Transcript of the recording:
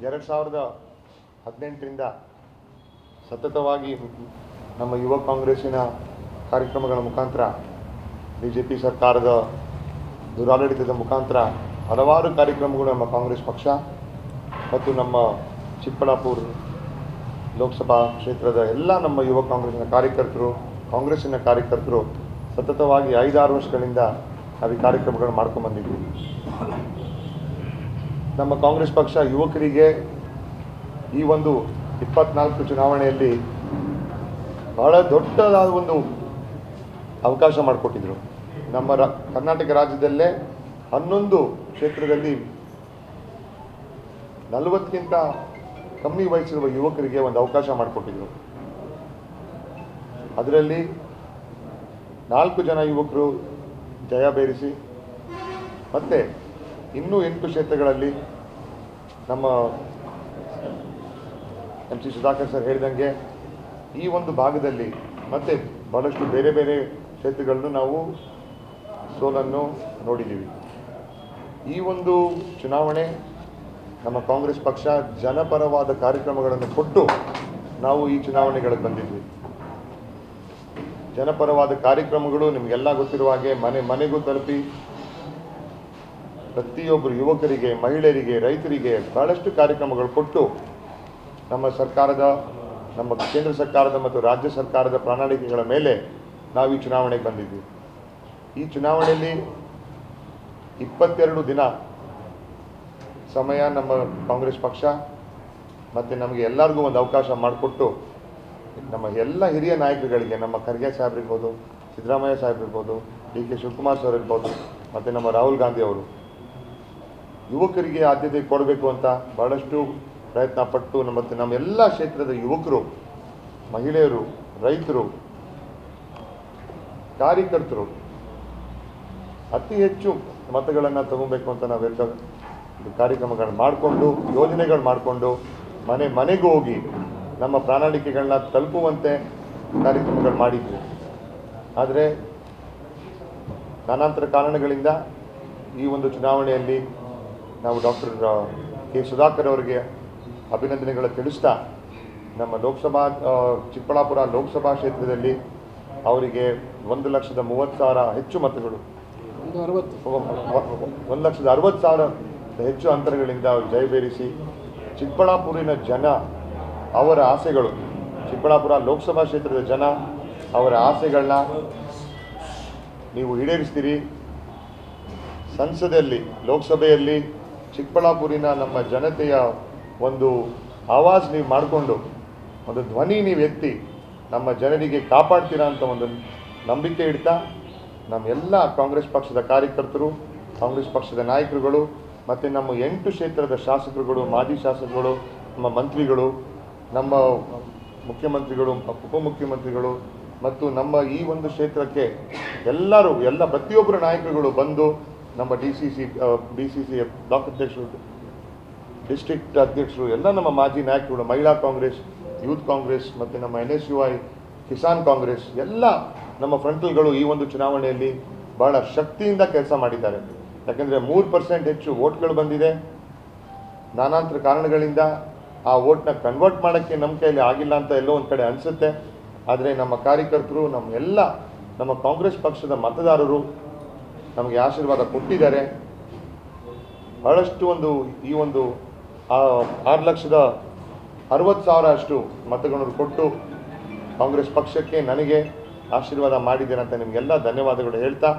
2018ರಿಂದ ಸತತವಾಗಿ ನಮ್ಮ ಯುವ ಕಾಂಗ್ರೆಸ್ಸಿನ ಕಾರ್ಯಕ್ರಮಗಳ ಮುಖಾಂತರ ಬಿಜೆಪಿ ಸರ್ಕಾರದ ದುರಾಡಳಿತದ ಮುಖಾಂತರ ಹಲವಾರು ಕಾರ್ಯಕ್ರಮಗಳು ನಮ್ಮ ಕಾಂಗ್ರೆಸ್ ಪಕ್ಷ ಮತ್ತು ನಮ್ಮ ಚಿಕ್ಕಬಳ್ಳಾಪುರ ಲೋಕಸಭಾ ಕ್ಷೇತ್ರದ ಎಲ್ಲ ನಮ್ಮ ಯುವ ಕಾಂಗ್ರೆಸ್ಸಿನ ಕಾರ್ಯಕರ್ತರು ಸತತವಾಗಿ 5-6 ವರ್ಷಗಳಿಂದ ನಾವು ಈ ಕಾರ್ಯಕ್ರಮಗಳನ್ನು ಮಾಡ್ಕೊಂಡು ಬಂದಿದ್ದೀವಿ. ನಮ್ಮ ಕಾಂಗ್ರೆಸ್ ಪಕ್ಷ ಯುವಕರಿಗೆ ಈ ಒಂದು 24 ಚುನಾವಣೆಯಲ್ಲಿ ಬಹಳ ದೊಡ್ಡದಾದ ಒಂದು ಅವಕಾಶ ಮಾಡಿಕೊಟ್ಟಿದ್ರು. ನಮ್ಮ ಕರ್ನಾಟಕ ರಾಜ್ಯದಲ್ಲೇ 11 ಕ್ಷೇತ್ರದಲ್ಲಿ 40ಕ್ಕಿಂತ ಕಮ್ಮಿ ವಯಸ್ಸಿರುವ ಯುವಕರಿಗೆ ಒಂದು ಅವಕಾಶ ಮಾಡಿಕೊಟ್ಟಿದ್ರು. ಅದರಲ್ಲಿ 4 ಜನ ಯುವಕರು ಜಯ ಬೇರಿಸಿ ಮತ್ತೆ ಇನ್ನೂ 8 ಕ್ಷೇತ್ರಗಳಲ್ಲಿ ನಮ್ಮ MC ಸುಧಾಕರ್ ಸರ್ ಹೇಳಿದಂಗೆ ಈ ಒಂದು ಭಾಗದಲ್ಲಿ ಮತ್ತೆ ಬಹಳಷ್ಟು ಬೇರೆ ಬೇರೆ ಕ್ಷೇತ್ರಗಳನ್ನು ನಾವು ಸೋಲನ್ನು ನೋಡಿದ್ದೀವಿ. ಈ ಒಂದು ಚುನಾವಣೆ ನಮ್ಮ ಕಾಂಗ್ರೆಸ್ ಪಕ್ಷ ಜನಪರವಾದ ಕಾರ್ಯಕ್ರಮಗಳನ್ನು ಕೊಟ್ಟು ನಾವು ಈ ಚುನಾವಣೆಗಳಿಗೆ ಬಂದಿದ್ವಿ. ಜನಪರವಾದ ಕಾರ್ಯಕ್ರಮಗಳು ನಿಮಗೆಲ್ಲ ಗೊತ್ತಿರುವ ಹಾಗೆ ಮನೆ ಮನೆಗೂ ತಲುಪಿ ಪ್ರತಿಯೊಬ್ಬರು ಯುವಕರಿಗೆ, ಮಹಿಳೆಯರಿಗೆ, ರೈತರಿಗೆ ಬಹಳಷ್ಟು ಕಾರ್ಯಕ್ರಮಗಳು ಕೊಟ್ಟು ನಮ್ಮ ಕೇಂದ್ರ ಸರ್ಕಾರದ ಮತ್ತು ರಾಜ್ಯ ಸರ್ಕಾರದ ಪ್ರಣಾಳಿಕೆಗಳ ಮೇಲೆ ನಾವು ಈ ಚುನಾವಣೆಗೆ ಬಂದಿದ್ವಿ. ಈ ಚುನಾವಣೆಯಲ್ಲಿ 22 ದಿನ ಸಮಯ ನಮ್ಮ ಕಾಂಗ್ರೆಸ್ ಪಕ್ಷ ಮತ್ತು ನಮಗೆ ಎಲ್ಲರಿಗೂ ಒಂದು ಅವಕಾಶ ಮಾಡಿಕೊಟ್ಟು ನಮ್ಮ ಎಲ್ಲ ಹಿರಿಯ ನಾಯಕರುಗಳಿಗೆ, ನಮ್ಮ ಖರ್ಗೆ ಸಾಹೇಬ್ರಿರ್ಬೋದು, ಸಿದ್ದರಾಮಯ್ಯ ಸಾಹೇಬ್ರಿರ್ಬೋದು, DK ಶಿವಕುಮಾರ್ ಸರ್ ಇರ್ಬೋದು, ಮತ್ತು ನಮ್ಮ ರಾಹುಲ್ ಗಾಂಧಿ ಅವರು ಯುವಕರಿಗೆ ಆದ್ಯತೆ ಕೊಡಬೇಕು ಅಂತ ಬಹಳಷ್ಟು ಪ್ರಯತ್ನ ಪಟ್ಟು ಮತ್ತು ನಮ್ಮ ಎಲ್ಲ ಕ್ಷೇತ್ರದ ಯುವಕರು, ಮಹಿಳೆಯರು, ರೈತರು, ಕಾರ್ಯಕರ್ತರು ಅತಿ ಹೆಚ್ಚು ಮತಗಳನ್ನು ತಗೋಬೇಕು ಅಂತ ನಾವೆಲ್ಲ ಕಾರ್ಯಕ್ರಮಗಳನ್ನ ಮಾಡಿಕೊಂಡು, ಯೋಜನೆಗಳು ಮಾಡಿಕೊಂಡು ಮನೆ ಮನೆಗೂ ಹೋಗಿ ನಮ್ಮ ಪ್ರಣಾಳಿಕೆಗಳನ್ನ ತಲುಪುವಂತೆ ಕಾರ್ಯಕ್ರಮಗಳು ಮಾಡಿದ್ವಿ. ಆದರೆ ನಾನಾಂತರ ಕಾರಣಗಳಿಂದ ಈ ಒಂದು ಚುನಾವಣೆಯಲ್ಲಿ ನಾವು ಡಾಕ್ಟರ್ ಕೆ ಸುಧಾಕರ್ ಅವರಿಗೆ ಅಭಿನಂದನೆಗಳು ತಿಳಿಸ್ತಾ ನಮ್ಮ ಚಿಕ್ಕಬಳ್ಳಾಪುರ ಲೋಕಸಭಾ ಕ್ಷೇತ್ರದಲ್ಲಿ ಅವರಿಗೆ 1,30,000 ಹೆಚ್ಚು ಮತಗಳು, 1,60,000 ಹೆಚ್ಚು ಅಂತರಗಳಿಂದ ಅವರು ಜಯಬೇರಿಸಿ ಚಿಕ್ಕಬಳ್ಳಾಪುರಿನ ಜನ ಅವರ ಆಸೆಗಳು, ಚಿಕ್ಕಬಳ್ಳಾಪುರ ಲೋಕಸಭಾ ಕ್ಷೇತ್ರದ ಜನ ಅವರ ಆಸೆಗಳನ್ನ ನೀವು ಈಡೇರಿಸ್ತೀರಿ. ಸಂಸದಲ್ಲಿ, ಲೋಕಸಭೆಯಲ್ಲಿ ಚಿಕ್ಕಬಳ್ಳಾಪುರಿನ ನಮ್ಮ ಜನತೆಯ ಒಂದು ಆವಾಜ್ ನೀವು ಮಾಡಿಕೊಂಡು, ಒಂದು ಧ್ವನಿ ನೀವು ಎತ್ತಿ ನಮ್ಮ ಜನರಿಗೆ ಕಾಪಾಡ್ತೀರಾ ಅಂತ ಒಂದು ನಂಬಿಕೆ ಇಡ್ತಾ ನಮ್ಮೆಲ್ಲ ಕಾಂಗ್ರೆಸ್ ಪಕ್ಷದ ಕಾರ್ಯಕರ್ತರು, ಕಾಂಗ್ರೆಸ್ ಪಕ್ಷದ ನಾಯಕರುಗಳು ಮತ್ತು ನಮ್ಮ 8 ಕ್ಷೇತ್ರದ ಶಾಸಕರುಗಳು, ಮಾಜಿ ಶಾಸಕರುಗಳು, ನಮ್ಮ ಮಂತ್ರಿಗಳು, ನಮ್ಮ ಮುಖ್ಯಮಂತ್ರಿಗಳು, ಉಪಮುಖ್ಯಮಂತ್ರಿಗಳು ಮತ್ತು ನಮ್ಮ ಈ ಒಂದು ಕ್ಷೇತ್ರಕ್ಕೆ ಪ್ರತಿಯೊಬ್ಬರು ನಾಯಕರುಗಳು ಬಂದು ನಮ್ಮ DCC ಬ್ಲಾಕ್ ಅಧ್ಯಕ್ಷರು, ಡಿಸ್ಟ್ರಿಕ್ಟ್ ಅಧ್ಯಕ್ಷರು, ಎಲ್ಲ ನಮ್ಮ ಮಾಜಿ ನಾಯಕರುಗಳು, ಮಹಿಳಾ ಕಾಂಗ್ರೆಸ್, ಯೂತ್ ಕಾಂಗ್ರೆಸ್ ಮತ್ತು ನಮ್ಮ NSUI, ಕಿಸಾನ್ ಕಾಂಗ್ರೆಸ್ ಎಲ್ಲ ನಮ್ಮ ಫ್ರಂಟಲ್ಗಳು ಈ ಒಂದು ಚುನಾವಣೆಯಲ್ಲಿ ಬಹಳ ಶಕ್ತಿಯಿಂದ ಕೆಲಸ ಮಾಡಿದ್ದಾರೆ. ಯಾಕೆಂದರೆ 3% ಹೆಚ್ಚು ವೋಟ್ಗಳು ಬಂದಿದೆ. ನಾನಾಂತರ ಕಾರಣಗಳಿಂದ ಆ ವೋಟ್ನ ಕನ್ವರ್ಟ್ ಮಾಡೋಕ್ಕೆ ನಮ್ಮ ಕೈಯಲ್ಲಿ ಆಗಿಲ್ಲ ಅಂತ ಎಲ್ಲೋ ಒಂದು ಕಡೆ ಅನಿಸುತ್ತೆ. ಆದರೆ ನಮ್ಮ ಕಾರ್ಯಕರ್ತರು, ನಮ್ಮ ಕಾಂಗ್ರೆಸ್ ಪಕ್ಷದ ಮತದಾರರು ನಮಗೆ ಆಶೀರ್ವಾದ ಕೊಟ್ಟಿದ್ದಾರೆ. ಬಹಳಷ್ಟು ಈ ಒಂದು 6,60,000 ಅಷ್ಟು ಮತಗಳನ್ನು ಕೊಟ್ಟು ಕಾಂಗ್ರೆಸ್ ಪಕ್ಷಕ್ಕೆ ನನಗೆ ಆಶೀರ್ವಾದ ಮಾಡಿದ್ದೇನೆ ಅಂತ ನಿಮಗೆಲ್ಲ ಧನ್ಯವಾದಗಳು ಹೇಳ್ತಾ